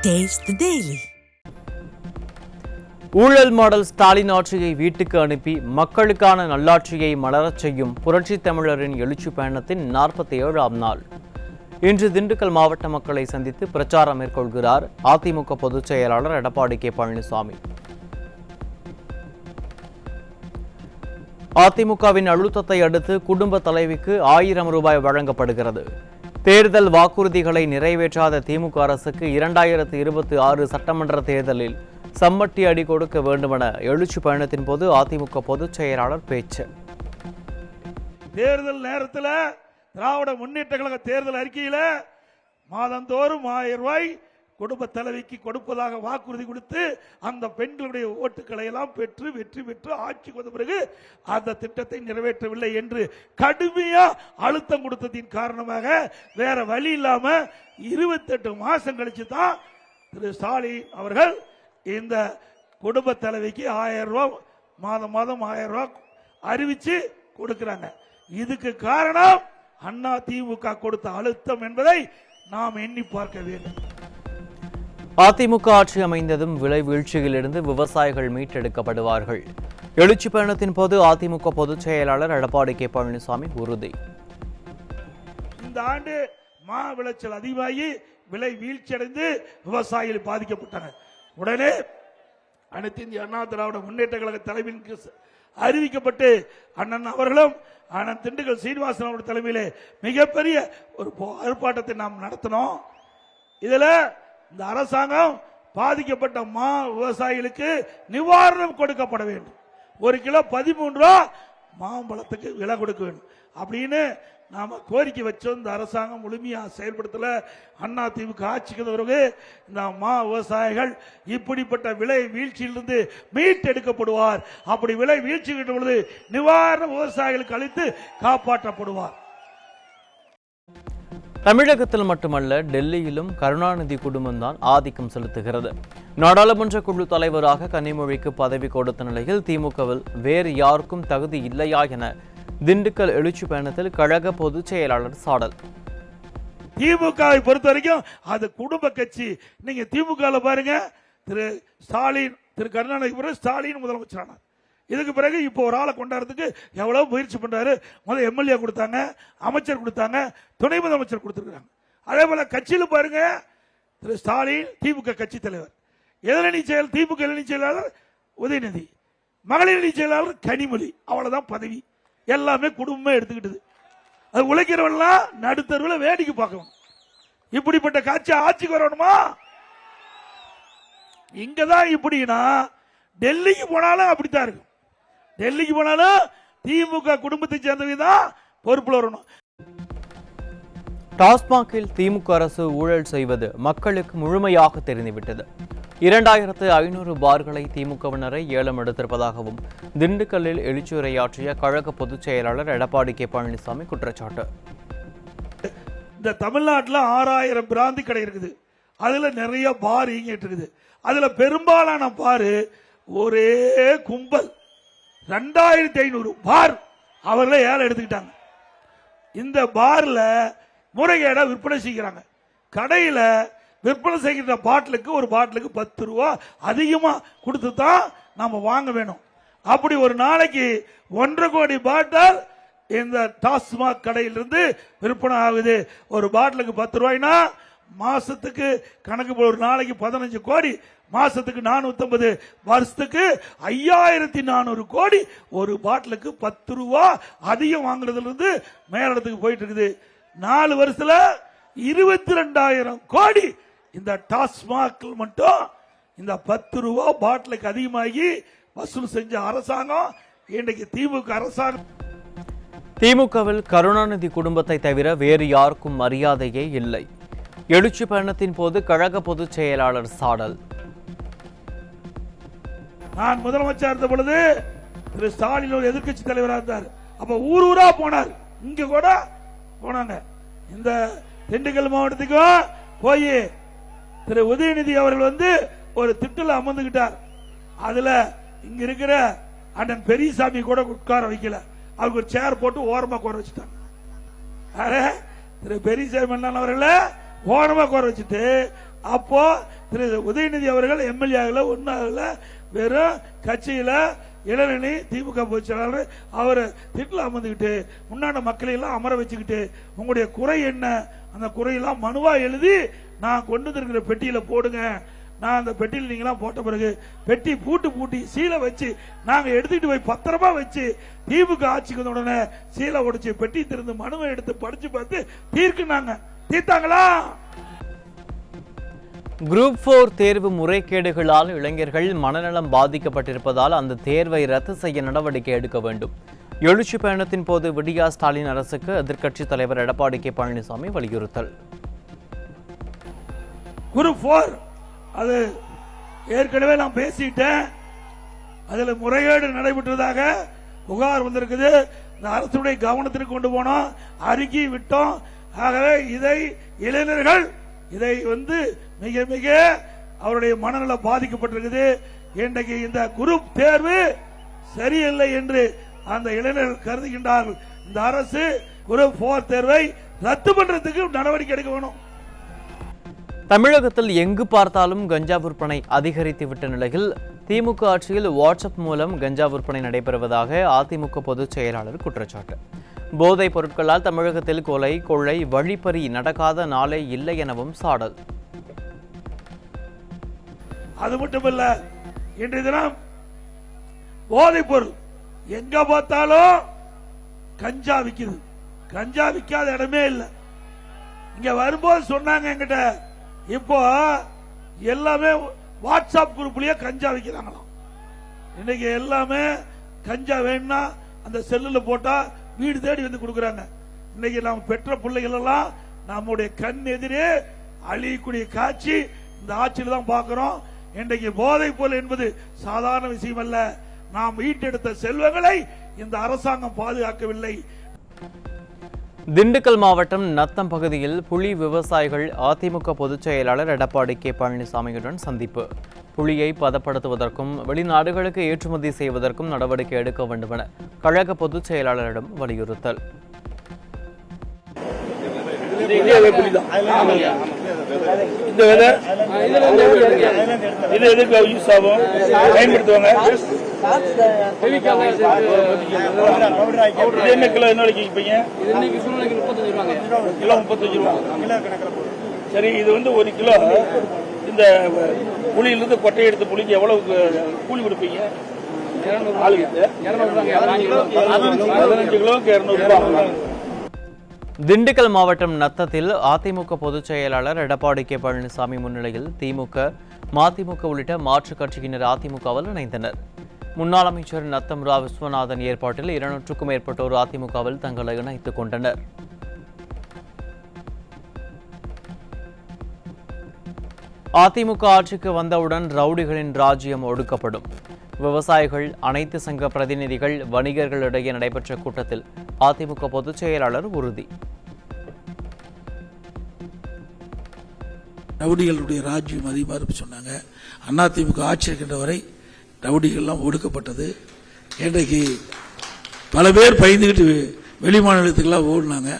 Taste the Daily. ஊழல் model Stalin ஆட்சியை வீட்டுக்கு அனுப்பி மக்களுக்கான நல்லாட்சியை மலரச் செய்யும் புரட்சி தமிழரின் எழுச்சி பயணத்தின் 47ஆம் நாள். இன்று திண்டுக்கல் மாவட்ட மக்களை சந்தித்து பிரச்சாரம் மேற்கொள்கிறார் அதிமுக பொதுச் செயலாளர் எடப்பாடி கே பழனிசாமி. அதிமுகவின் அழுத்தத்தை அடுத்து குடும்ப தலைவிக்கு 1000 ரூபாய் வழங்கப்படுகிறது. தேர்தல் வாக்குறுதிகளை நிறைவேற்றாத திமுக அரசுக்கு 2026 சட்டமன்ற தேர்தலில் சம்மட்டி அடி கொடுக்க வேண்டுமென எழுச்சி பயணத்தின் போது அதிமுக பொதுச் செயலாளர் பேச்சு. தேர்தல் நேரத்தில் திராவிட முன்னேற்ற கழக தேர்தல் அறிக்கையில் மாதந்தோறும் 1000 ரூபாய் குடும்ப தலைவிக்கு கொடுப்பதாக வாக்குறுதி கொடுத்து அந்த பெண்களுடைய ஓட்டுக்களை எல்லாம் பெற்று வெற்றி பெற்று ஆட்சிக்கு வந்த பிறகு அந்த திட்டத்தை நிறைவேற்றவில்லை என்று கடுமையா அழுத்தம் கொடுத்ததின் காரணமாக வேற வழி இல்லாம 28 மாசம் கழிச்சு தான் திரு ஸ்டாலின் அவர்கள் இந்த குடும்ப தலைவிக்கு 1000 ரூபாய் மாதம் 1000 ரூபாய் அறிவிச்சு கொடுக்கிறாங்க. இதுக்கு காரணம் அண்ணா திமுக கொடுத்த அழுத்தம் என்பதை நாம் எண்ணி பார்க்க வேண்டும். அதிமுக ஆட்சி அமைந்ததும் விலை வீழ்ச்சியிலிருந்து விவசாயிகள் மீட்டெடுக்கப்படுவார்கள். எழுச்சி பயணத்தின் போது அதிமுக பொதுச் செயலாளர் எடப்பாடி கே பழனிசாமி உறுதி. இந்த ஆண்டு மா விளைச்சல் அதிகமாகி விலை வீழ்ச்சியடைந்து விவசாயிகள் பாதிக்கப்பட்டாங்க. உடனே அனைத்து இந்திய அண்ணா திராவிட முன்னேற்ற கழக தலைமையின் அறிவிக்கப்பட்டு அண்ணன் அவர்களும் அண்ணன் திண்டுக்கல் சீனிவாசன் அவருடைய தலைமையிலே மிகப்பெரிய ஒரு ஆர்ப்பாட்டத்தை நாம் நடத்தினோம். இதுல இந்த அரசாங்கம் பாதிக்கப்பட்ட மா விவசாயிகளுக்கு நிவாரணம் கொடுக்கப்பட வேண்டும். 1 கிலோ 13 ரூபா மாம்பழத்துக்கு விலை கொடுக்க வேண்டும் அப்படின்னு நாம கோரிக்கை வச்சோம். இந்த அரசாங்கம் முழுமையா செயல்படுத்தல. அண்ணா திமுக ஆட்சிக்கு பிறகு இந்த மா விவசாயிகள் இப்படிப்பட்ட விலை வீழ்ச்சியிலிருந்து மீட்டெடுக்கப்படுவார். அப்படி விலை வீழ்ச்சி பொழுது நிவாரண விவசாயிகளுக்கு அளித்து காப்பாற்றப்படுவார். தமிழகத்தில் மட்டுமல்ல, டெல்லியிலும் கருணாநிதி குடும்பம்தான் ஆதிக்கம் செலுத்துகிறது. நாடாளுமன்ற குழு தலைவராக கனிமொழிக்கு பதவி கொடுத்த நிலையில் திமுகவில் வேறு யாருக்கும் தகுதி இல்லையா என திண்டுக்கல் எழுச்சி பயணத்தில் கழக பொதுச் செயலாளர் சாடல். திமுகவை பொறுத்த வரைக்கும் அது குடும்ப கட்சி. நீங்க திமுக பாருங்க, திரு ஸ்டாலின், திரு கருணாநிதி பிறகு ஸ்டாலின் முதலமைச்சரானார். இதுக்கு பிறகு இப்போ ஒரு ஆளை கொண்டாடுறதுக்கு எவ்வளவு முயற்சி பண்றாரு. முதல் எம்எல்ஏ கொடுத்தாங்க, அமைச்சர் கொடுத்தாங்க, துணை முதலமைச்சர் கொடுத்திருக்காங்க. அதே போல கட்சியில் பாருங்க, திரு ஸ்டாலின் திமுக கட்சி தலைவர், எதிரணி செயல் திமுக இளநி செயலாளர் உதயநிதி, மகளிர் அணி செயலாளர் கனிமொழி. அவ்வளவுதான் பதவி. எல்லாமே குடும்பமே எடுத்துக்கிட்டது. அது உழைக்கிறவெல்லாம் நடுத்தருவில் வேடிக்கை பார்க்கணும். இப்படிப்பட்ட காட்சி ஆட்சிக்கு வரணுமா? இங்கதான் இப்படின்னா டெல்லிக்கு போனாலும் அப்படித்தான் இருக்கும். டெல்லிக்கு போனாலும் திமுக குடும்பத்தை சேர்ந்தவங்க தான் பொறுப்புல வரணும். டாஸ்மாகில் திமுக அரசு ஊழல் செய்வது மக்களுக்கு முழுமையாக தெரிந்துவிட்டது. 2500 பார்களை திமுகவினரை ஏலம் எடுத்திருப்பதாகவும் திண்டுக்கல்லில் எழுச்சியுரையாற்றிய கழக பொதுச் செயலாளர் எடப்பாடி கே பழனிசாமி குற்றச்சாட்டு. இந்த தமிழ்நாட்டில் 6000 பிராந்தி கடை இருக்குது. அதுல நிறைய பார் இயங்கிட்டு இருக்குது. அதுல பெரும்பாலான பாரு ஒரே கும்பல் 2500 பார் அவர்களே ஏலம் எடுத்துக்கிட்டாங்க. இந்த பார்ல முறைகேடா விற்பனை செய்கிறாங்க. கடையில விற்பனை செய்கிற பாட்டிலுக்கு ஒரு பாட்டிலுக்கு 10 ரூபா அதிகமா கொடுத்து தான் நாம வாங்க வேணும். அப்படி ஒரு நாளைக்கு 1.5 கோடி பாட்டில் இந்த டாஸ்மாக் கடையிலிருந்து விற்பனை ஆகுது. ஒரு பாட்டிலுக்கு 10 ரூபாய்னா மாசத்துக்கு கணக்கு, ஒரு நாளைக்கு 15 கோடி, மாசத்துக்கு 450, வருஷத்துக்கு 5400 கோடி. ஒரு பாட்டிலுக்கு 10 ரூபா அதிகம் வாங்குறதுல இருந்து மேலிடத்துக்கு போயிட்டு இருக்குது. 4 வருஷத்துல 22,000 கோடி இந்த டாஸ்மாக் மட்டும் இந்த 10 ரூபா பாட்டிலுக்கு அதிகமாகி வசூல் செஞ்ச அரசாங்கம் இன்றைக்கு திமுக அரசாங்கம். திமுகவில் கருணாநிதி குடும்பத்தை தவிர வேறு யாருக்கும் மரியாதையே இல்லை. எழுச்சி பயணத்தின் போது கழக பொதுச் செயலாளர் சாடல். நான் முதலமைச்சர் இருந்த பொழுது திரு ஸ்டாலின் ஒரு எதிர்கட்சி தலைவராக இருந்தார். அப்ப ஊர் ஊரா போனார். இங்க கூட போனாங்க. இந்த திண்டுக்கல் மாவட்டத்துக்கும் போய் திரு உதயநிதி அவர்கள் ஒரு திட்டத்தில் அமர்ந்துகிட்டார். அதுல இங்க இருக்கிற அண்ணன் பெரியசாமி கூட உட்கார வைக்கல. அவருக்கு ஒரு சேர் போட்டு ஓரமா உட்கார வச்சுட்டாங்க. திரு பெரியசாமி அண்ணன் அவர்களை ஓரமா உட்கார வச்சுட்டு அப்போ திரு உதயநிதி அவர்கள் எம்எல்ஏ ஆகல, ஒன்னாகல, வெறும் கட்சியில இளநீ திமுக பொதுச்செயலாளர் அவர் திட்டில் அமர்ந்துக்கிட்டு முன்னாடி மக்களை எல்லாம் அமர வச்சுக்கிட்டு உங்களுடைய குறை என்ன, அந்த குறையெல்லாம் மனுவா எழுதி நான் கொண்டு வந்திருக்கிற பெட்டியில போடுங்க. நான் அந்த பெட்டியில் நீங்களாம் போட்ட பிறகு பெட்டி பூட்டி சீலை வச்சு நாங்க எடுத்துட்டு போய் பத்திரமா வச்சு திமுக ஆட்சிக்கு வந்த உடனே சீலை உடைச்சு பெட்டி திறந்து மனுவை எடுத்து படிச்சு பார்த்து தீர்க்குனாங்க. தீர்த்தாங்களா? குரூப் 4 தேர்வு முறைகேடுகளால் இளைஞர்கள் மனநலம் பாதிக்கப்பட்டிருப்பதால் அந்த தேர்வை ரத்து செய்ய நடவடிக்கை எடுக்க வேண்டும். எழுச்சி பயணத்தின் போது விடியா ஸ்டாலின் அரசுக்கு எதிர்க்கட்சித் தலைவர் எடப்பாடி கே பழனிசாமி வலியுறுத்தல். குரூப் 4 அது ஏற்கனவே நான் பேசிட்டேன். அதுல முறைகேடு நடைபெற்றதாக புகார் வந்திருக்குது. இந்த அரசுடைய கவனத்திற்கு கொண்டு போனோம், அறிக்கை விட்டோம். ஆகவே இதை இளைஞர்கள் இதை மிக மிக அவருடைய மனநலம் பாதிக்கப்பட்டிருக்குது. இன்றைக்கு இந்த குரூப் தேர்வு சரியில்லை என்று அந்த இளைஞர்கள் கருதுகின்றார்கள். இந்த அரசு குரூப் 4 தேர்வை ரத்து பண்றதுக்கு நடவடிக்கை எடுக்க வேணும். தமிழகத்தில் எங்கு பார்த்தாலும் கஞ்சா விற்பனை அதிகரித்து விட்ட நிலையில் திமுக ஆட்சியில் வாட்ஸ்அப் மூலம் கஞ்சா விற்பனை நடைபெறுவதாக அதிமுக பொதுச் செயலாளர் குற்றச்சாட்டு. போதைப் பொருட்களால் தமிழகத்தில் கொலை, கொள்ளை, வழிப்பறி நடக்காத நாளே இல்லை எனவும் சாடல். அது மட்டுமல்ல, இன்றைய தினம் போதைப் பொருள் எங்க பார்த்தாலும் கஞ்சா விற்குது. கஞ்சா விற்காத இடமே இல்லை. இங்க வரும்போது சொன்னாங்க என்கிட்ட, இப்போ எல்லாமே வாட்ஸ்அப் குரூப்லயே கஞ்சா விற்கிறாங்களாம். இன்னைக்கு எல்லாமே கஞ்சா வேணும்னா அந்த செல்லுல போட்டா வீடு தேடி வந்து கொடுக்கறாங்க. இன்னைக்கு நாம் பெற்ற பிள்ளைகள் எல்லாம் நம்முடைய கண் எதிரே அழியக்கூடிய காட்சி இந்த ஆட்சியில் தான் பார்க்கிறோம். இன்றைக்கு போதைப் பொருள் என்பது சாதாரண விஷயம் அல்ல. நாம் ஈட்டெடுத்த செல்வங்களை இந்த அரசாங்கம் பாதுகாக்கவில்லை. திண்டுக்கல் மாவட்டம் நத்தம் பகுதியில் புலி விவசாயிகள் அதிமுக பொதுச் செயலாளர் எடப்பாடி கே பழனிசாமியுடன் சந்திப்பு. புலியை பதப்படுத்துவதற்கும் வெளிநாடுகளுக்கு ஏற்றுமதி செய்வதற்கும் நடவடிக்கை எடுக்க வேண்டும் என கழக பொதுச் செயலாளரிடம் வலியுறுத்தல். சரி, இது 1 கிலோ இந்த புளியிலிருந்து கொட்டை எடுத்து புளிக்கு எவ்வளவு கூலி கொடுப்பீங்க? 15 கிலோவுக்கு 200 ரூபாய். திண்டுக்கல் மாவட்டம் நத்தத்தில் அதிமுக பொதுச் செயலாளர் எடப்பாடி கே பழனிசாமி முன்னிலையில் திமுக, மதிமுக உள்ளிட்ட மாற்றுக் கட்சியினர் அதிமுகவில் இணைந்தனர். முன்னாள் அமைச்சர் நத்தம் ரா விஸ்வநாதன் ஏற்பாட்டில் 200க்கும் மேற்பட்டோர் அதிமுகவில் தங்களை இணைத்துக் கொண்டனர். அதிமுக ஆட்சிக்கு வந்தவுடன் ரவுடிகளின் ராஜ்யம் ஒடுக்கப்படும். விவசாயிகள், அனைத்து சங்க பிரதிநிதிகள், வணிகர்களிடையே நடைபெற்ற கூட்டத்தில் அதிமுக பொதுச் செயலாளர் உறுதி. ரவுடிகளுடைய ராஜ்யம் அதிகமாக சொன்னாங்க. அதிமுக ஆட்சி இருக்கின்ற வரை ரவுடிகள்லாம் ஒடுக்கப்பட்டது. இன்றைக்கு பல பேர் பயந்துகிட்டு வெளி மாநிலத்துக்கெல்லாம் ஓடினாங்க.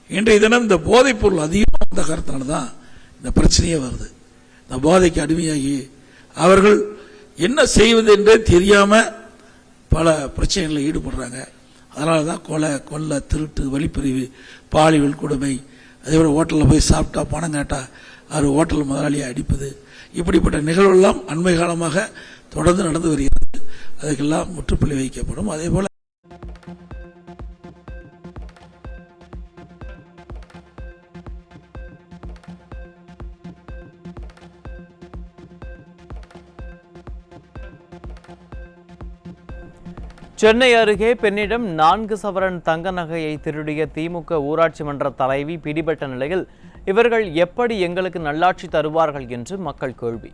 இன்றைய தினம் இந்த போதைப் பொருள் அதிகமாக வந்த காரணத்தால தான் இந்த பிரச்சனையே வருது. இந்த போதைக்கு அடிமையாகி அவர்கள் என்ன செய்வது என்றே தெரியாம பல பிரச்சனைகளில் ஈடுபடுறாங்க. அதனால தான் கொலை, கொள்ளை, திருட்டு, வழிப்பறிவு, பாலியல் கொடுமை, அதேபோல ஹோட்டலில் போய் சாப்பிட்டா பணம் கேட்டா அவர் ஹோட்டல் முதலாளியை அடிப்பது, இப்படிப்பட்ட நிகழ்வுகள்லாம் அண்மை காலமாக தொடர்ந்து நடந்து வருகிறது. அதுக்கெல்லாம் முற்றுப்புள்ளி வைக்கப்படும். அதே போல சென்னை அருகே பெண்ணிடம் 4 சவரன் தங்க நகையை திருடிய திமுக ஊராட்சி மன்ற தலைவி பிடிபட்ட நிலையில் இவர்கள் எப்படி எங்களுக்கு நல்லாட்சி தருவார்கள் என்று மக்கள் கேள்வி.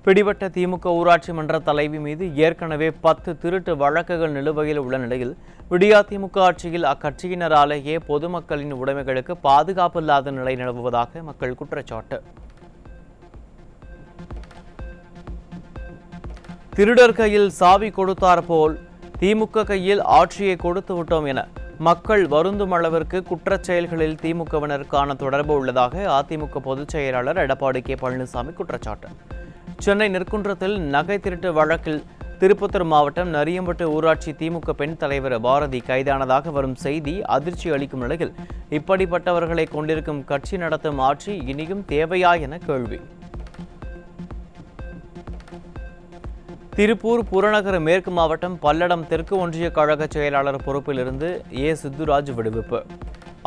பிடிபட்ட திமுக ஊராட்சி மன்ற தலைவி மீது ஏற்கனவே 10 திருட்டு வழக்குகள் நிலுவையில் உள்ள நிலையில் விடியா திமுக ஆட்சியில் அக்கட்சியினராலேயே பொதுமக்களின் உடைமைகளுக்கு பாதுகாப்பில்லாத நிலை நிலவுவதாக மக்கள் குற்றச்சாட்டு. திருடர் கையில் சாவி கொடுத்தார் போல் திமுக கையில் ஆட்சியை கொடுத்து விட்டோம் என மக்கள் வருந்தும் அளவிற்கு குற்றச் செயல்களில் திமுகவினருக்கான தொடர்பு உள்ளதாக அதிமுக பொதுச் செயலாளர் எடப்பாடி கே பழனிசாமி குற்றச்சாட்டு. சென்னை நெற்குன்றத்தில் நகை திருட்டு வழக்கில் திருப்பத்தூர் மாவட்டம் நரியம்பட்டு ஊராட்சி திமுக பெண் தலைவர் பாரதி கைதானதாக வரும் செய்தி அதிர்ச்சி அளிக்கும் நிலையில் இப்படிப்பட்டவர்களை கொண்டிருக்கும் கட்சி நடத்தும் ஆட்சி இனியும் தேவையா என கேள்வி. திருப்பூர் புறநகர் மேற்கு மாவட்டம் பல்லடம் தெற்கு ஒன்றிய கழக செயலாளர் பொறுப்பிலிருந்து ஏ சித்துராஜ் விடுவிப்பு.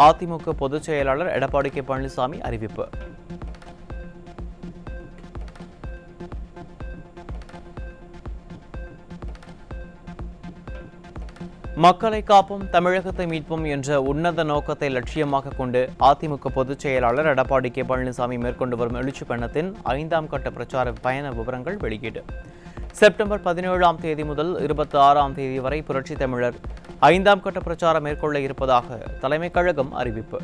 அதிமுக பொதுச் செயலாளர் எடப்பாடி கே பழனிசாமி அறிவிப்பு. மக்களை காப்போம், தமிழகத்தை மீட்போம் என்ற உன்னத நோக்கத்தை லட்சியமாக கொண்டு அதிமுக பொதுச் செயலாளர் எடப்பாடி கே பழனிசாமி மேற்கொண்டு வரும் எழுச்சி பயணத்தின் 5ஆம் கட்ட பிரச்சார பயண விவரங்கள் வெளியீடு. செப்டம்பர் 17ஆம் தேதி முதல் 26ஆம் தேதி வரை புரட்சி தமிழர் 5ஆம் கட்ட பிரச்சாரம் மேற்கொள்ள இருப்பதாக தலைமைக் கழகம் அறிவிப்பு.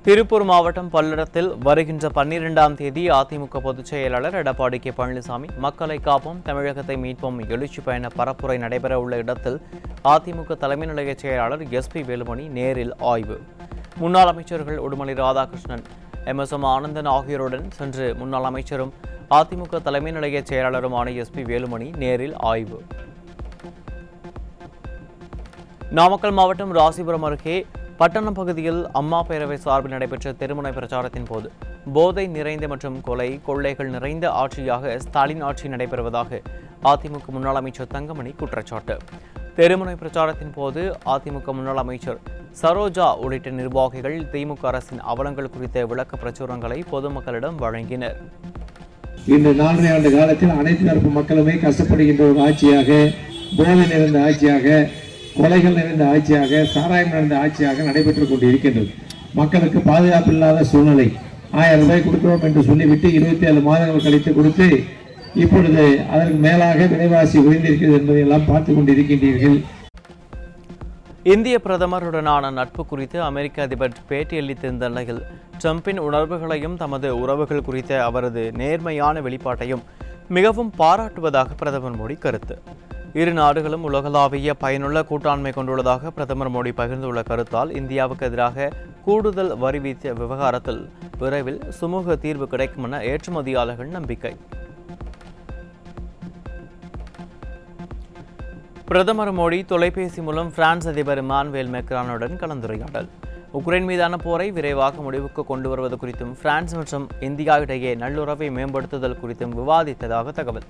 திருப்பூர் மாவட்டம் பல்லடத்தில் வருகின்ற 12ஆம் தேதி அதிமுக பொதுச் செயலாளர் எடப்பாடி கே பழனிசாமி மக்களை காப்போம், தமிழகத்தை மீட்போம் எழுச்சி பயண பரப்புரை நடைபெற உள்ள இடத்தில் அதிமுக தலைமை நிலைய செயலாளர் SP வேலுமணி நேரில் ஆய்வு. முன்னாள் அமைச்சர்கள் உடுமலை ராதாகிருஷ்ணன், MSM ஆனந்தன் ஆகியோருடன் சென்று முன்னாள் அமைச்சரும் அதிமுக தலைமை நிலைய செயலாளருமான SP வேலுமணி நேரில் ஆய்வு. நாமக்கல் மாவட்டம் ராசிபுரம் அருகே பட்டணம் பகுதியில் அம்மா பேரவை சார்பில் நடைபெற்ற தெருமுனை பிரச்சாரத்தின் போது போதை நிறைந்த மற்றும் கொள்ளைகள் நிறைந்த ஆட்சியாக ஸ்டாலின் ஆட்சி நடைபெறுவதாக அதிமுக முன்னாள் அமைச்சர் தங்கமணி குற்றச்சாட்டு. தெருமுனை பிரச்சாரத்தின் போது அதிமுக முன்னாள் அமைச்சர் சரோஜா உள்ளிட்ட நிர்வாகிகள் திமுக அரசின் அவலங்கள் குறித்த விளக்க பிரச்சுரங்களை பொதுமக்களிடம் வழங்கினர். இந்த 4 ஆண்டு காலத்தில் அனைத்து தரப்பு மக்களுமே கஷ்டப்படுகின்ற ஒரு ஆட்சியாக, போதை நிறைந்த ஆட்சியாக, கொலைகள் நிறைந்த ஆட்சியாக, சாராயம் நிறைந்த ஆட்சியாக நடைபெற்றுக் கொண்டு இருக்கின்றது. மக்களுக்கு பாதுகாப்பு இல்லாத சூழ்நிலை. 1000 ரூபாய் கொடுக்கிறோம் என்று சொல்லிவிட்டு 27 மாதங்கள் கழித்து கொடுத்து இப்பொழுது அதற்கு மேலாக விலைவாசி உயர்ந்திருக்கிறது என்பதை எல்லாம் பார்த்து கொண்டிருக்கின்றீர்கள். இந்திய பிரதமருடனான நட்பு குறித்து அமெரிக்க அதிபர் பேட்டியளித்திருந்த நிலையில் ட்ரம்பின் உணர்வுகளையும் தமது உறவுகள் குறித்த அவரது நேர்மையான வெளிப்பாட்டையும் மிகவும் பாராட்டுவதாக பிரதமர் மோடி கருத்து. இரு நாடுகளும் உலகளாவிய பயனுள்ள கூட்டாண்மை கொண்டுள்ளதாக பிரதமர் மோடி பகிர்ந்துள்ள கருத்தால் இந்தியாவுக்கு எதிராக கூடுதல் வரி விதித்த விவகாரத்தில் விரைவில் சுமூக தீர்வு கிடைக்கும் என ஏற்றுமதியாளர்கள் நம்பிக்கை. பிரதமர் மோடி தொலைபேசி மூலம் பிரான்ஸ் அதிபர் இமானுவேல் மேக்ரானுடன் கலந்துரையாடல். உக்ரைன் மீதான போரை விரைவாக முடிவுக்கு கொண்டு வருவது குறித்தும் பிரான்ஸ் மற்றும் இந்தியா இடையே நல்லுறவை மேம்படுத்துதல் குறித்தும் விவாதித்ததாக தகவல்.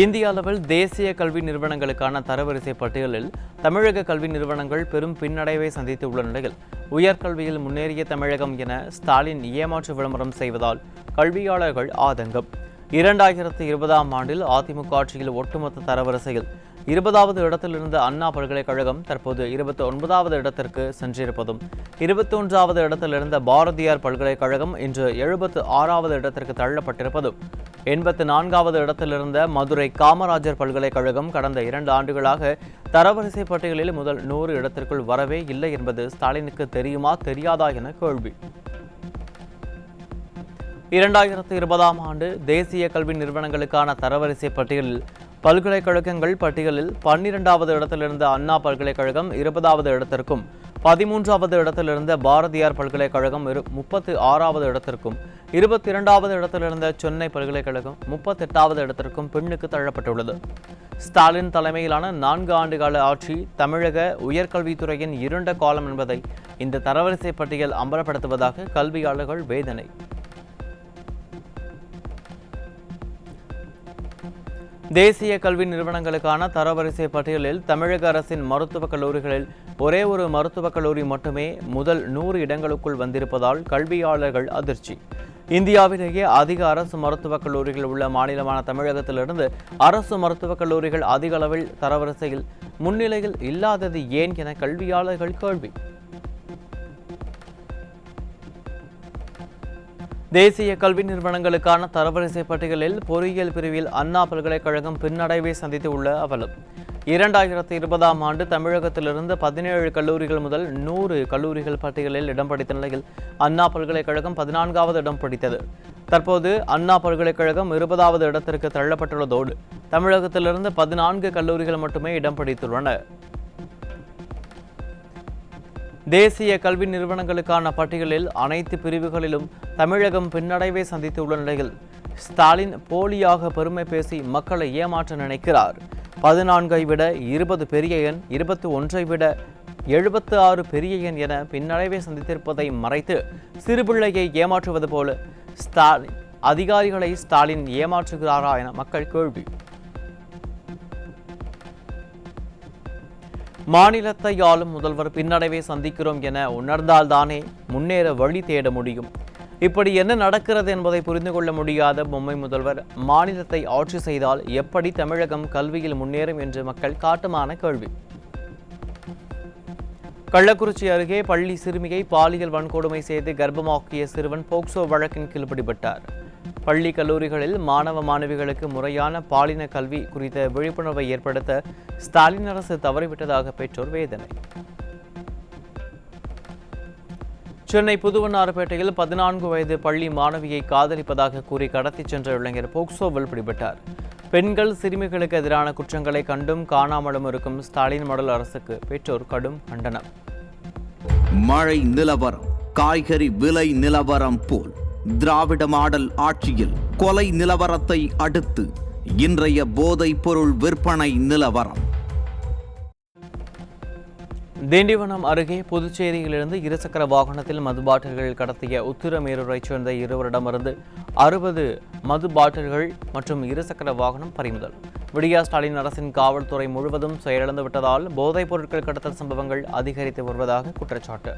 இந்திய அளவில் தேசிய கல்வி நிறுவனங்களுக்கான தரவரிசை பட்டியலில் தமிழக கல்வி நிறுவனங்கள் பெரும் பின்னடைவை சந்தித்துள்ள நிலையில் உயர்கல்வியில் முன்னேறிய தமிழகம் என ஸ்டாலின் ஏமாற்று விளம்பரம் செய்வதால் கல்வியாளர்கள் ஆதங்கம். 2020ஆம் ஆண்டில் அதிமுக ஆட்சியில் ஒட்டுமொத்த தரவரிசையில் 20வது இடத்தில் இருந்த அண்ணா பல்கலைக்கழகம் தற்போது 29வது இடத்திற்கு சென்றிருப்பதும், 21வது இடத்தில் இருந்த பாரதியார் பல்கலைக்கழகம் இன்று 76வது இடத்திற்கு தள்ளப்பட்டிருப்பதும், 84வது இடத்தில் இருந்த மதுரை காமராஜர் பல்கலைக்கழகம் கடந்த 2 ஆண்டுகளாக தரவரிசை பட்டியலில் முதல் 100 இடத்திற்குள் வரவே இல்லை என்பது ஸ்டாலினுக்கு தெரியுமா தெரியாதா என கேள்வி. 2020ஆம் ஆண்டு தேசிய கல்வி நிறுவனங்களுக்கான தரவரிசை பட்டியலில் பல்கலைக்கழகங்கள் பட்டியலில் 12வது இடத்திலிருந்த அண்ணா பல்கலைக்கழகம் 20வது இடத்திற்கும், 13வது இடத்திலிருந்த பாரதியார் பல்கலைக்கழகம் 36வது இடத்திற்கும், 22வது இடத்திலிருந்த சென்னை பல்கலைக்கழகம் 38வது இடத்திற்கும் பின்னுக்கு தள்ளப்பட்டுள்ளது. ஸ்டாலின் தலைமையிலான 4 ஆண்டுகால ஆட்சி தமிழக உயர்கல்வித்துறையின் இருண்ட காலம் என்பதை இந்த தரவரிசை பட்டியல் அம்பலப்படுத்துவதாக கல்வியாளர்கள் வேதனை. தேசிய கல்வி நிறுவனங்களுக்கான தரவரிசை பட்டியலில் தமிழக அரசின் மருத்துவக் கல்லூரிகளில் ஒரே ஒரு மருத்துவக் கல்லூரி மட்டுமே முதல் 100 இடங்களுக்குள் வந்திருப்பதால் கல்வியாளர்கள் அதிர்ச்சி. இந்தியாவிலேயே அதிக அரசு மருத்துவக் கல்லூரிகள் உள்ள மாநிலமான தமிழகத்திலிருந்து அரசு மருத்துவக் கல்லூரிகள் அதிக அளவில் தரவரிசையில் முன்னிலையில் இல்லாதது ஏன் என கல்வியாளர்கள் கேள்வி. தேசிய கல்வி நிறுவனங்களுக்கான தரவரிசை பட்டியலில் பொறியியல் பிரிவில் அண்ணா பல்கலைக்கழகம் பின்னடைவை சந்தித்து உள்ள அவலம். 2020ஆம் ஆண்டு தமிழகத்திலிருந்து 17 கல்லூரிகள் முதல் 100 கல்லூரிகள் பட்டியலில் இடம் பிடித்த நிலையில் அண்ணா பல்கலைக்கழகம் 14வது இடம் பிடித்தது. தற்போது அண்ணா பல்கலைக்கழகம் 20வது இடத்திற்கு தள்ளப்பட்டுள்ளதோடு தமிழகத்திலிருந்து 14 கல்லூரிகள் மட்டுமே இடம் பிடித்துள்ளன. தேசிய கல்வி நிறுவனங்களுக்கான பட்டியலில் அனைத்து பிரிவுகளிலும் தமிழகம் பின்னடைவை சந்தித்துள்ள நிலையில் ஸ்டாலின் போலியாக பெருமை பேசி மக்களை ஏமாற்ற நினைக்கிறார். 14ஐ விட 20 பெரிய எண், 21ஐ விட 76 பெரிய எண் என பின்னடைவை சந்தித்திருப்பதை மறைத்து சிறுபிள்ளையை ஏமாற்றுவது போல ஸ்டாலின் அதிகாரிகளை ஸ்டாலின் ஏமாற்றுகிறாரா என மக்கள் கேள்வி. மாநிலத்தை ஆளும் முதல்வர் பின்னடைவை சந்திக்கிறோம் என உணர்ந்தால்தானே முன்னேற வழி தேட முடியும். இப்படி என்ன நடக்கிறது என்பதை புரிந்து கொள்ள முடியாத பொம்மை முதல்வர் மாநிலத்தை ஆட்சி செய்தால் எப்படி தமிழகம் கல்வியில் முன்னேறும் என்று மக்கள் காட்டுமான கேள்வி. கள்ளக்குறிச்சி அருகே பள்ளி சிறுமியை பாலியல் வன்கொடுமை செய்து கர்ப்பமாக்கிய சிறுவன் போக்சோ வழக்கின் கீழ் பிடிபட்டார். பள்ளி கல்லூரிகளில் மாணவ மாணவிகளுக்கு முறையான பாலின கல்வி குறித்த விழிப்புணர்வை ஏற்படுத்த ஸ்டாலின் அரசு தவறிவிட்டதாக பெற்றோர் வேதனை. சென்னை புதுவண்ணாரப்பேட்டையில் 14 வயது பள்ளி மாணவியை காதலிப்பதாக கூறி கடத்திச் சென்ற இளைஞர் போக்சோவில் பிடிபட்டார். பெண்கள் சிறுமிகளுக்கு எதிரான குற்றங்களை கண்டும் காணாமலும் இருக்கும் ஸ்டாலின் மாடல் அரசுக்கு பெற்றோர் கடும் கண்டனம். மழை நிலவரம், காய்கறி விலை நிலவரம் போல் திராவிட மாடல் ஆட்சியில் கொலை நிலவரத்தை அடுத்து இன்றைய போதைப் பொருள் விற்பனை நிலவரம். திண்டிவனம் அருகே புதுச்சேரியிலிருந்து இருசக்கர வாகனத்தில் மது பாட்டில்கள் கடத்திய உத்திரமேரூரைச் சேர்ந்த இருவரிடமிருந்து 60 மது பாட்டில்கள் மற்றும் இருசக்கர வாகனம் பறிமுதல். விடியா ஸ்டாலின் அரசின் காவல்துறை முழுவதும் செயலிழந்து விட்டதால் போதைப் பொருட்கள் கடத்தல் சம்பவங்கள் அதிகரித்து வருவதாக குற்றச்சாட்டு.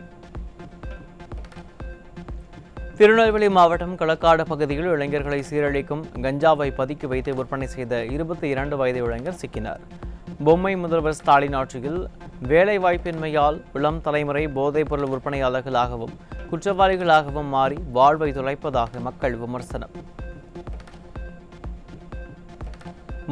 திருநெல்வேலி மாவட்டம் களக்காடு பகுதியில் இளைஞர்களை சீரழிக்கும் கஞ்சாவை பதுக்கி வைத்து விற்பனை செய்த 22 வயது இளைஞர் சிக்கினார். பொம்மை முதல்வர் ஸ்டாலின் ஆட்சியில் வேலைவாய்ப்பின்மையால் இளம் தலைமுறை போதைப் பொருள் விற்பனையாளர்களாகவும் குற்றவாளிகளாகவும் மாறி வாழ்வை தொலைப்பதாக மக்கள் விமர்சனம்.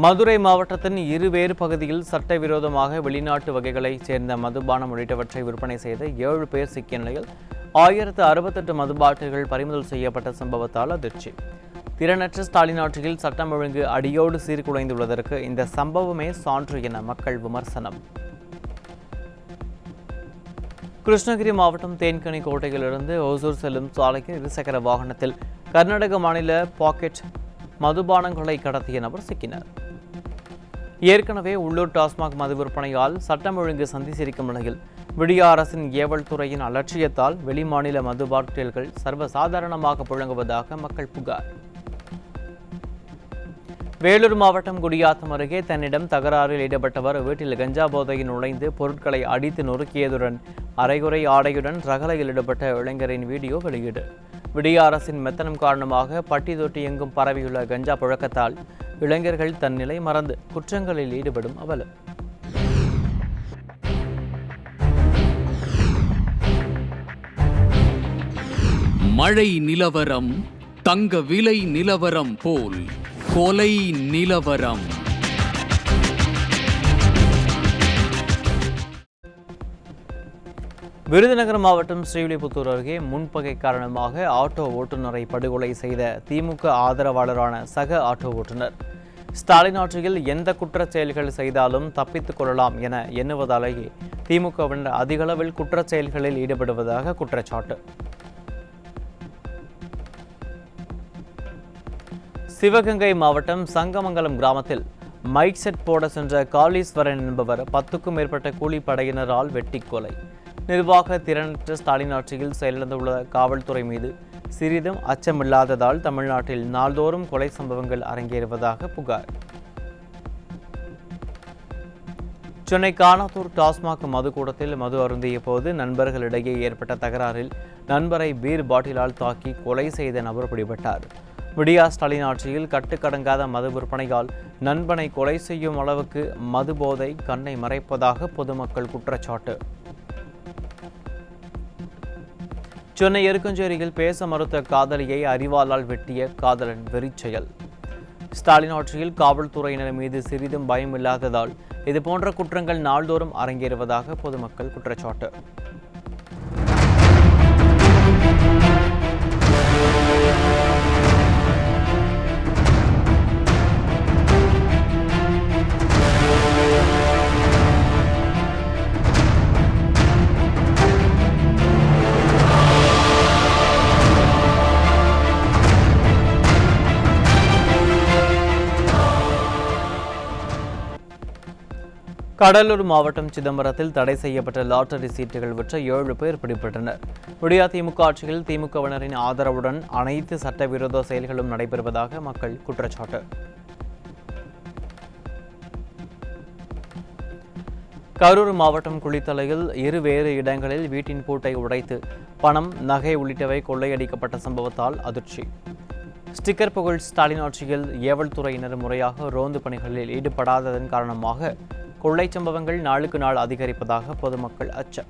மதுரை மாவட்டத்தின் இருவேறு பகுதியில் சட்டவிரோதமாக வெளிநாட்டு வகைகளைச் சேர்ந்த மதுபானம் உள்ளிட்டவற்றை விற்பனை செய்த 7 பேர் சிக்கிய நிலையில் 1068 மதுபாட்டில்கள் பறிமுதல் செய்யப்பட்ட சம்பவத்தால் அதிர்ச்சி. திறனற்ற ஸ்டாலின் ஆட்சியில் சட்டம் ஒழுங்கு அடியோடு சீர்குலைந்துள்ளதற்கு இந்த சம்பவமே சான்று என மக்கள் விமர்சனம். கிருஷ்ணகிரி மாவட்டம் தேன்கனி கோட்டையிலிருந்து ஓசூர் செல்லும் சாலைக்கு இருசக்கர வாகனத்தில் கர்நாடக மாநில பாக்கெட் மதுபானங்களை கடத்திய நபர் சிக்கினார். ஏற்கனவே உள்ளூர் டாஸ்மாக் மது விற்பனையால் சட்டம் ஒழுங்கு சந்திசிருக்கும் நிலையில் விடியா அரசின் ஏவல் துறையின் அலட்சியத்தால் வெளிமாநில மது பாட்டில்கள் சர்வசாதாரணமாக புழங்குவதாக மக்கள் புகார். வேலூர் மாவட்டம் குடியாத்தம் அருகே தன்னிடம் தகராறில் ஈடுபட்டவர் வீட்டில் கஞ்சா போதையில் நுழைந்து பொருட்களை அடித்து நொறுக்கியதுடன் அரைகுறை ஆடையுடன் ரகளையில் ஈடுபட்ட இளைஞரின் வீடியோ வெளியீடு. விடியா அரசின் மெத்தனம் காரணமாக பட்டி தொட்டி எங்கும் பரவியுள்ள கஞ்சா புழக்கத்தால் இளைஞர்கள் தன் நிலை மறந்து குற்றங்களில் ஈடுபடும் அவலம். மழை நிலவரம், தங்க விலை நிலவரம் போல் கொலை நிலவரம். விருதுநகர் மாவட்டம் ஸ்ரீவில்லிபுத்தூர் அருகே முன்பகை காரணமாக ஆட்டோ ஓட்டுநரை படுகொலை செய்த திமுக ஆதரவாளரான சக ஆட்டோ ஓட்டுநர் ஸ்டாலின் ஆட்சியில் எந்த குற்றச் செயல்கள் செய்தாலும் தப்பித்துக் கொள்ளலாம் என எண்ணுவதாலேயே திமுகவினர் அதிகளவில் குற்றச் செயல்களில் ஈடுபடுவதாக குற்றச்சாட்டு. சிவகங்கை மாவட்டம் சங்கமங்கலம் கிராமத்தில் மைக் செட் போட சென்ற காளீஸ்வரன் என்பவர் 10க்கும் மேற்பட்ட கூலிப்படையினரால் வெட்டி கொலை. நிர்வாக திறனற்ற ஸ்டாலின் ஆட்சியில் செயலிழந்துள்ள காவல்துறை மீது சிறிதும் அச்சமில்லாததால் தமிழ்நாட்டில் நாள்தோறும் கொலை சம்பவங்கள் அரங்கேறுவதாக புகார். சென்னை கானாத்தூர் டாஸ்மாக் மதுக்கூடத்தில் மது அருந்திய போது நண்பர்களிடையே ஏற்பட்ட தகராறில் நண்பரை பீர் பாட்டிலால் தாக்கி கொலை செய்த நபர் பிடிபட்டார். விடியா ஸ்டாலின் ஆட்சியில் கட்டுக்கடங்காத மது விற்பனையால் நண்பனை கொலை செய்யும் அளவுக்கு மது போதை கண்ணை மறைப்பதாக பொதுமக்கள் குற்றச்சாட்டு. சென்னை எருக்கஞ்சேரியில் பேச மறுத்த காதலியை அரிவாளால் வெட்டிய காதலன் வெறிச்செயல். ஸ்டாலின் ஆட்சியில் காவல்துறையினர் மீது சிறிதும் பயம் இல்லாததால் இதுபோன்ற குற்றங்கள் நாள்தோறும் அரங்கேறுவதாக பொதுமக்கள் குற்றச்சாட்டு. கடலூர் மாவட்டம் சிதம்பரத்தில் தடை செய்யப்பட்ட லாட்டரி சீட்டுகள் விற்ற 7 பேர் பிடிபட்டனர். விடியா திமுக ஆட்சியில் திமுகவினரின் ஆதரவுடன் அனைத்து சட்டவிரோத செயல்களும் நடைபெறுவதாக மக்கள் குற்றச்சாட்டு. கரூர் மாவட்டம் குளித்தலையில் வேறு இடங்களில் வீட்டின் பூட்டை உடைத்து பணம், நகை உள்ளிட்டவை கொள்ளையடிக்கப்பட்ட சம்பவத்தால் அதிர்ச்சி. ஸ்டிக்கர் புகழ் ஸ்டாலின் ஆட்சியில் ஏவல் துறையினர் முறையாக ரோந்து பணிகளில் ஈடுபடாததன் காரணமாக கொள்ளை சம்பவங்கள் நாளுக்கு நாள் அதிகரிப்பதாக பொதுமக்கள் அச்சம்.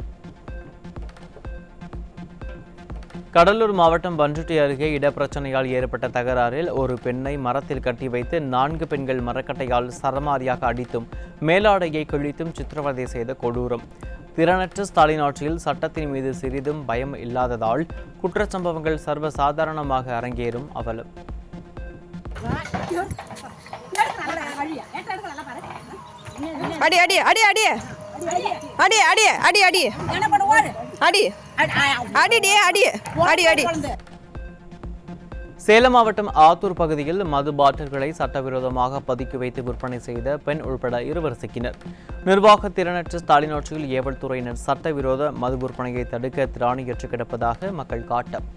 கடலூர் மாவட்டம் பண்ருட்டி அருகே இடப்பிரச்சனையால் ஏற்பட்ட தகராறில் ஒரு பெண்ணை மரத்தில் கட்டி வைத்து 4 பெண்கள் மரக்கட்டையால் சரமாரியாக அடித்தும் மேலாடையை கிழித்தும் சித்திரவதை செய்த கொடூரம். திறனற்ற ஸ்டாலின் ஆட்சியில் சட்டத்தின் மீது சிறிதும் பயம் இல்லாததால் குற்றச்சம்பவங்கள் சர்வசாதாரணமாக அரங்கேறும் அவலம். அடி அடி அடி அடி அடி அடி அடி அடி அடி அடி அடி அடி அடி. சேலம் மாவட்டம் ஆத்தூர் பகுதியில் மது பாட்டில்களை சட்டவிரோதமாக பதுக்கி வைத்து விற்பனை செய்த பெண் உள்பட 2 சிக்கினர். நிர்வாக திறனற்ற ஸ்டாலின் ஆட்சியில் ஏவல் துறையினர் சட்டவிரோத மது விற்பனையை தடுக்க திராணியற்று கிடப்பதாக மக்கள் காட்டம்.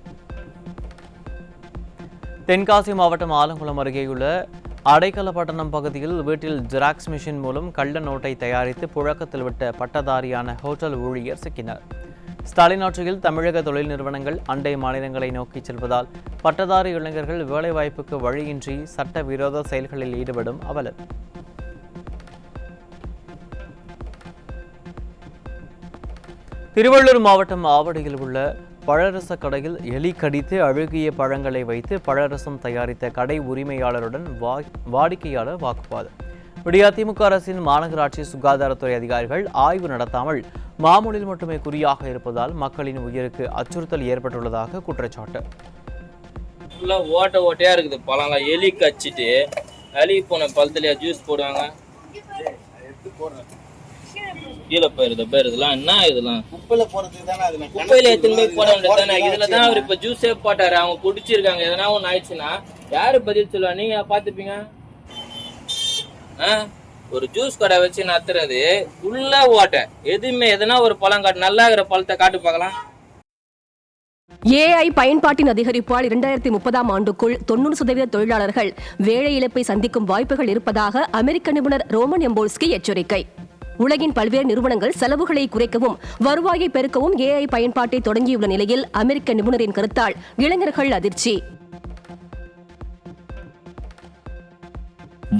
தென்காசி மாவட்டம் ஆலங்குளம் அருகேயுள்ள அடைக்கலப்பட்டணம் பகுதியில் வீட்டில் ஜெராக்ஸ் மிஷின் மூலம் கள்ள நோட்டை தயாரித்து புழக்கத்தில் விட்ட பட்டதாரியான ஹோட்டல் ஊழியர் சிக்கினார். ஸ்டாலின் ஆட்சியில் தமிழக தொழில் நிறுவனங்கள் அண்டை மாநிலங்களை நோக்கி செல்வதால் பட்டதாரி இளைஞர்கள் வேலைவாய்ப்புக்கு வழியின்றி சட்டவிரோத செயல்களில் ஈடுபடும் அவலம். திருவள்ளூர் மாவட்டம் ஆவடியில் உள்ள பழரச கடையில் எலி கடித்து அழுகிய பழங்களை வைத்து பழரசம் தயாரித்த கடை உரிமையாளருடன் வாடிக்கையாளர் வாக்குவாதம். விடியா திமுக அரசின் மாநகராட்சி சுகாதாரத்துறை அதிகாரிகள் ஆய்வு நடத்தாமல் மாமூலில் மட்டுமே குறியாக இருப்பதால் மக்களின் உயிருக்கு அச்சுறுத்தல் ஏற்பட்டுள்ளதாக குற்றச்சாட்டு. ஓட்டையா இருக்குது பழம்லாம் எலி கச்சிட்டு அலி போன பழத்துலயா ஜூஸ் போடுவாங்க. கீழே போயிருது பேர் இதெல்லாம் என்ன இதெல்லாம் குப்பையில எத்தனை போய் போட வேண்டியதானே. இதுலதான் அவர் இப்ப ஜூஸே போட்டாரு. அவங்க குடிச்சிருக்காங்க. எதனா ஒண்ணு ஆயிடுச்சுன்னா யாரு பதில் சொல்லுவா? நீங்க பாத்துப்பீங்க. ஒரு ஜூஸ் கடை வச்சு நடத்துறது உள்ள ஓட்ட எதுவுமே எதனா ஒரு பழம் காட்டு, நல்லா இருக்கிற பழத்தை காட்டு பார்க்கலாம். ஏஐ பயன்பாட்டின் அதிகரிப்பால் 2030ஆம் ஆண்டுக்குள் 90% தொழிலாளர்கள் வேலை இழப்பை சந்திக்கும் வாய்ப்புகள் இருப்பதாக அமெரிக்க நிபுணர் ரோமன் எம்போல்ஸ்கி எச்சரிக்கை. உலகின் பல்வேறு நிறுவனங்கள் செலவுகளை குறைக்கவும் வருவாயை பெருக்கவும் ஏஐ பயன்பாட்டை தொடங்கியுள்ள நிலையில் அமெரிக்க நிபுணரின் கருத்தால் இளைஞர்கள் அதிர்ச்சி.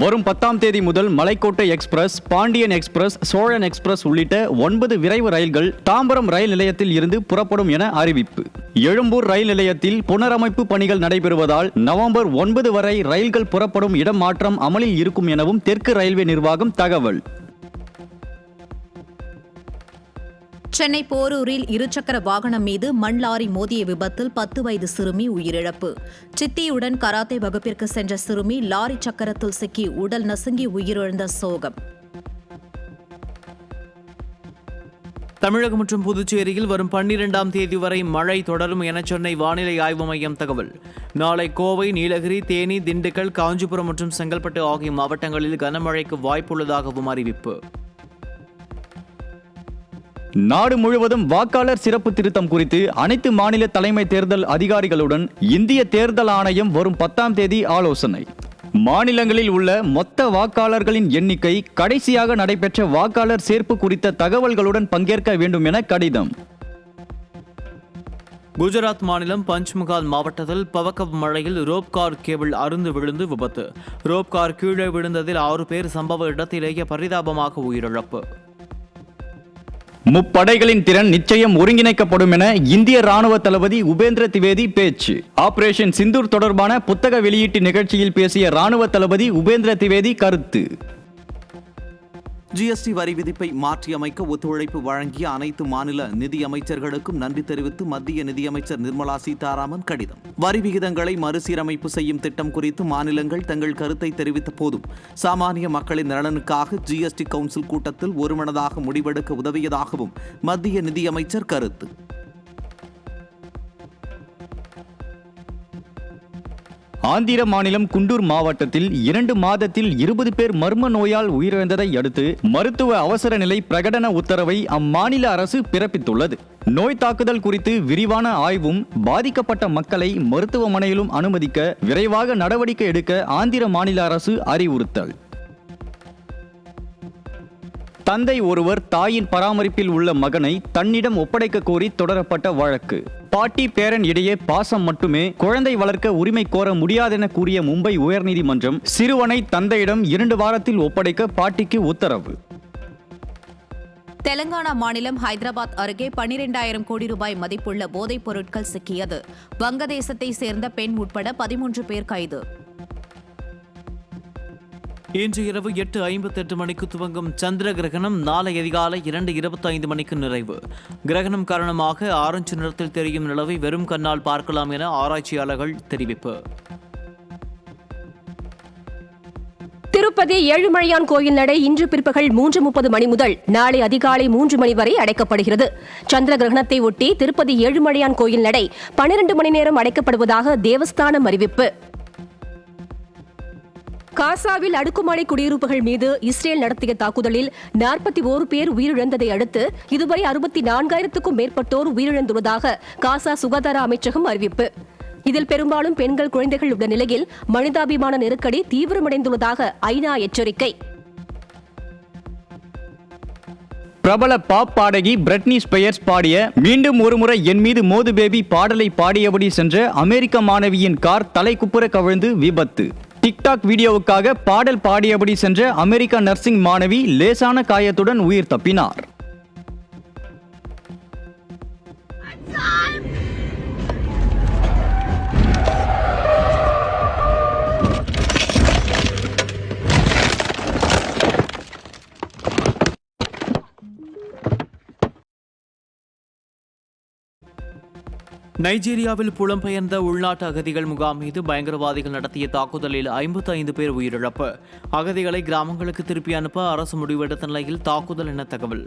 வரும் 10ஆம் தேதி முதல் Malaikottai express, Pandian express, Cholan express உள்ளிட்ட 9 விரைவு ரயில்கள் தாம்பரம் ரயில் நிலையத்தில் இருந்து புறப்படும் என அறிவிப்பு. எழும்பூர் ரயில் நிலையத்தில் புனரமைப்பு பணிகள் நடைபெறுவதால் நவம்பர் 9 வரை ரயில்கள் புறப்படும் இடம் மாற்றம் அமலில் இருக்கும் எனவும் தெற்கு ரயில்வே நிர்வாகம் தகவல். சென்னை போரூரில் இருசக்கர வாகனம் மீது மண் லாரி மோதிய விபத்தில் 10 வயது சிறுமி உயிரிழப்பு. சித்தியுடன் கராத்தே வகுப்பிற்கு சென்ற சிறுமி லாரி சக்கரத்தில் சிக்கி உடல் நசுங்கி உயிரிழந்த சோகம். தமிழகம் மற்றும் புதுச்சேரியில் வரும் 12ஆம் தேதி வரை மழை தொடரும் என சென்னை வானிலை ஆய்வு மையம் தகவல். நாளை கோவை, நீலகிரி, தேனி, திண்டுக்கல், காஞ்சிபுரம் மற்றும் செங்கல்பட்டு ஆகிய மாவட்டங்களில் கனமழைக்கு வாய்ப்புள்ளதாகவும் அறிவிப்பு. நாடு முழுவதும் வாக்காளர் சிறப்பு திருத்தம் குறித்து அனைத்து மாநில தலைமை தேர்தல் அதிகாரிகளுடன் இந்திய தேர்தல் ஆணையம் வரும் 10ஆம் தேதி ஆலோசனை. மாநிலங்களில் உள்ள மொத்த வாக்காளர்களின் எண்ணிக்கை, கடைசியாக நடைபெற்ற வாக்காளர் சேர்ப்பு குறித்த தகவல்களுடன் பங்கேற்க வேண்டும் என கடிதம். குஜராத் மாநிலம் பஞ்ச்மகால் மாவட்டத்தில் பவக்கவ் மழையில் ரோப் கார் கேபிள் அறுந்து விழுந்து விபத்து. ரோப் கார் கீழே விழுந்ததில் 6 பேர் சம்பவ இடத்திலேயே பரிதாபமாக உயிரிழப்பு. முப்படைகளின் திறன் நிச்சயம் ஒருங்கிணைக்கப்படும் என இந்திய ராணுவ தளபதி உபேந்திர திவேதி பேச்சு. ஆபரேஷன் சிந்தூர் தொடர்பான புத்தக வெளியீட்டு நிகழ்ச்சியில் பேசிய ராணுவ தளபதி உபேந்திர திவேதி கருத்து. ஜிஎஸ்டி வரி விதிப்பை மாற்றியமைக்க ஒத்துழைப்பு வழங்கிய அனைத்து மாநில நிதியமைச்சர்களுக்கும் நன்றி தெரிவித்து மத்திய நிதியமைச்சர் நிர்மலா சீதாராமன் கடிதம். வரி விகிதங்களை மறுசீரமைப்பு செய்யும் திட்டம் குறித்து மாநிலங்கள் தங்கள் கருத்தை தெரிவித்த போதும் சாமானிய மக்களின் நலனுக்காக ஜிஎஸ்டி கவுன்சில் கூட்டத்தில் ஒருமனதாக முடிவெடுக்க உதவியதாகவும் மத்திய நிதியமைச்சர் கருத்து. ஆந்திர மாநிலம் குண்டூர் மாவட்டத்தில் 2 மாதத்தில் 20 பேர் மர்ம நோயால் உயிரிழந்ததை அடுத்து மருத்துவ அவசர நிலை பிரகடன உத்தரவை அம்மாநில அரசு பிறப்பித்துள்ளது. நோய் தாக்குதல் குறித்து விரிவான ஆய்வும் பாதிக்கப்பட்ட மக்களை மருத்துவமனையிலும் அனுமதிக்க விரைவாக நடவடிக்கை எடுக்க ஆந்திர மாநில அரசு அறிவுறுத்தல். தந்தை ஒருவர் தாயின் பராமரிப்பில் உள்ள மகனை தன்னிடம் ஒப்படைக்க கோரி தொடரப்பட்ட வழக்கு. பாட்டி பேரன் இடையே பாசம் மட்டுமே, குழந்தை வளர்க்க உரிமை கோர முடியாதென கூறிய மும்பை உயர்நீதிமன்றம் சிறுவனை தந்தையிடம் 2 வாரத்தில் ஒப்படைக்க பாட்டிக்கு உத்தரவு. தெலங்கானா மாநிலம் ஹைதராபாத் அருகே 12,000 கோடி ரூபாய் மதிப்புள்ள போதைப் பொருட்கள் சிக்கியது. வங்கதேசத்தை சேர்ந்த பெண் உட்பட 13 பேர் கைது. இன்று இரவு 8:58 மணிக்கு துவங்கும் சந்திர கிரகணம் நாளை அதிகாலை 2:25 மணிக்கு நிறைவு. கிரகணம் காரணமாக ஆரஞ்சு நிறத்தில் தெரியும் நிலவை வெறும் கண்ணால் பார்க்கலாம் என ஆராய்ச்சியாளர்கள் தெரிவிப்பு. திருப்பதி ஏழுமலையான் கோயில் நடை இன்று பிற்பகல் 3:30 மணி முதல் நாளை அதிகாலை 3 மணி வரை அடைக்கப்படுகிறது. சந்திர கிரகணத்தை ஒட்டி திருப்பதி ஏழுமலையான் கோயில் நடை 12 மணி நேரம் அடைக்கப்படுவதாக தேவஸ்தானம் அறிவிப்பு. காசாவில் அடுக்குமாடி குடியிருப்புகள் மீது இஸ்ரேல் நடத்திய தாக்குதலில் 41 பேர் உயிரிழந்ததை அடுத்து இதுவரை 64,000க்கும் மேற்பட்டோர் உயிரிழந்துள்ளதாக காசா சுகாதார அமைச்சகம் அறிவிப்பு. இதில் பெரும்பாலும் பெண்கள், குழந்தைகள் உள்ள நிலையில் மனிதாபிமான நெருக்கடி தீவிரமடைந்துள்ளதாக ஐநா எச்சரிக்கை. பிரபல பாப் பாடகி பிரிட்னி ஸ்பியர்ஸ் பாடிய மீண்டும் ஒருமுறை என் மீது மோது பேபி பாடலை பாடியபடி சென்ற அமெரிக்க மாணவியின் கார் தலைக்குப்புற கவிழ்ந்து விபத்து. டிக்டாக் வீடியோவுக்காக பாடல் பாடியபடி சென்ற அமெரிக்க நர்சிங் மாணவி லேசான காயத்துடன் உயிர் தப்பினார். நைஜீரியாவில் புலம்பெயர்ந்த உள்நாட்டு அகதிகள் முகாம் மீது பயங்கரவாதிகள் நடத்திய தாக்குதலில் 55 பேர் உயிரிழப்பு. அகதிகளை கிராமங்களுக்கு திருப்பி அனுப்ப அரசு முடிவெடுத்த நிலையில் தாக்குதல் என தகவல்.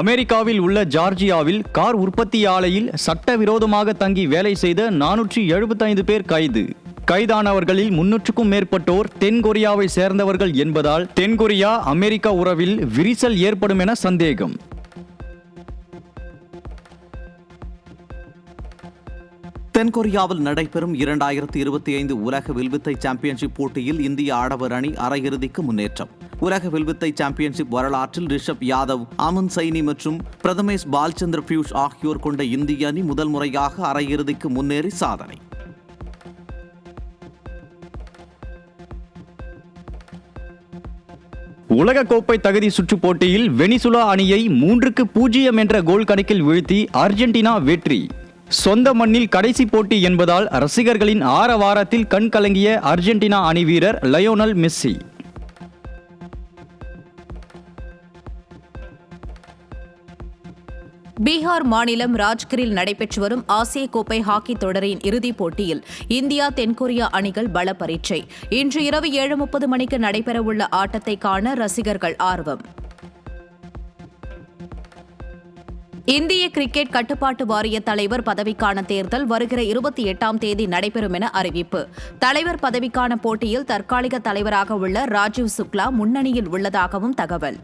அமெரிக்காவில் உள்ள ஜார்ஜியாவில் கார் உற்பத்தி ஆலையில் சட்டவிரோதமாக தங்கி வேலை செய்த 475 பேர் கைது. கைதானவர்களில் 300க்கும் மேற்பட்டோர் தென்கொரியாவை சேர்ந்தவர்கள் என்பதால் தென்கொரியா அமெரிக்கா உறவில் விரிசல் ஏற்படும் என சந்தேகம். தென்கொரியாவில் நடைபெறும் 2025 உலக வில்வித்தை சாம்பியன்ஷிப் போட்டியில் இந்திய ஆடவர் அணி அரையிறுதிக்கு முன்னேற்றம். உலக வில்வித்தை சாம்பியன்ஷிப் வரலாற்றில் ரிஷப் யாதவ், அமன் சைனி மற்றும் பிரதமேஷ் பால்சந்திர பியூஷ் ஆகியோர் கொண்ட இந்திய அணி முதல் முறையாக அரையிறுதிக்கு முன்னேறி சாதனை. உலகக்கோப்பை தகுதி சுற்று போட்டியில் வெனிசுலா அணியை 3-0 என்ற கோல் கணக்கில் வீழ்த்தி அர்ஜென்டினா வெற்றி. சொந்த மண்ணில் கடைசி போட்டி என்பதால் ரசிகர்களின் ஆரவாரத்தில் கண் கலங்கிய அர்ஜென்டினா அணி வீரர் லயோனல் மெஸ்ஸி. பீகார் மாநிலம் ராஜ்கிரில் நடைபெற்று வரும் ஆசிய கோப்பை ஹாக்கி தொடரின் இறுதிப் போட்டியில் இந்தியா தென்கொரியா அணிகள் பல பரீட்சை. இன்று இரவு 7:30 மணிக்கு நடைபெறவுள்ள ஆட்டத்தை காண ரசிகர்கள் ஆர்வம். இந்திய கிரிக்கெட் கட்டுப்பாட்டு வாரிய தலைவர் பதவிக்கான தேர்தல் வருகிற 28ஆம் தேதி நடைபெறும் என அறிவிப்பு. தலைவர் பதவிக்கான போட்டியில் தற்காலிக தலைவராக உள்ள ராஜீவ் சுக்லா முன்னணியில் உள்ளதாகவும் தகவல்.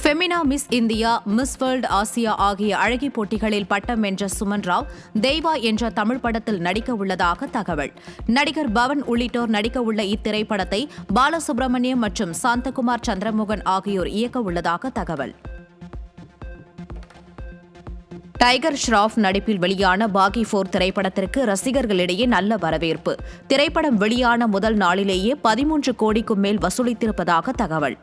Femina Miss India, Miss World Asia ஆகிய அழகி போட்டிகளில் பட்டம் வென்ற சுமன் ராவ் தெய்வா என்ற தமிழ் படத்தில் நடிக்க உள்ளதாக தகவல். நடிகர் பவன் உள்ளிட்டோர் நடிக்க உள்ள இத்திரைப்படத்தை பாலசுப்ரமணியம் மற்றும் சாந்தகுமார் சந்திரமோகன் ஆகியோர் இயக்க உள்ளதாக தகவல். டைகர் ஷ்ராஃப் நடிப்பில் வெளியான பாகி 4 திரைப்படத்திற்கு ரசிகர்களிடையே நல்ல வரவேற்பு. திரைப்படம் வெளியான முதல் நாளிலேயே 13 கோடிக்கும் மேல் வசூலித்திருப்பதாக தகவல்.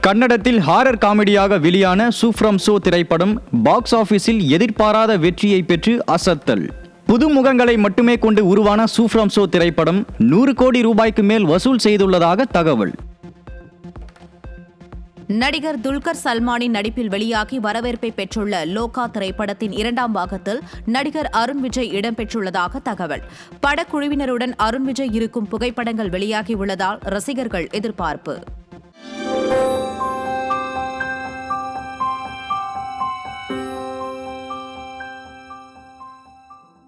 கன்னடத்தில் ஹாரர் காமெடியாக வெளியான சூ ஃப்ரம் ஷோ திரைப்படம் பாக்ஸ் ஆபீஸில் எதிர்பாராத வெற்றியை பெற்று அசத்தல். புதுமுகங்களை மட்டுமே கொண்டு உருவான சூஃப்ரம் ஷோ திரைப்படம் 100 கோடி ரூபாய்க்கு மேல் வசூல் செய்துள்ளதாக தகவல். நடிகர் துல்கர் சல்மானின் நடிப்பில் வெளியாகி வரவேற்பை பெற்றுள்ள லோகா திரைப்படத்தின் 2ஆம் பாகத்தில் நடிகர் அருண் விஜய் இடம்பெற்றுள்ளதாக தகவல். படக்குழுவினருடன் அருண் விஜய் இருக்கும் புகைப்படங்கள் வெளியாகியுள்ளதால் ரசிகர்கள் எதிர்பார்ப்பு.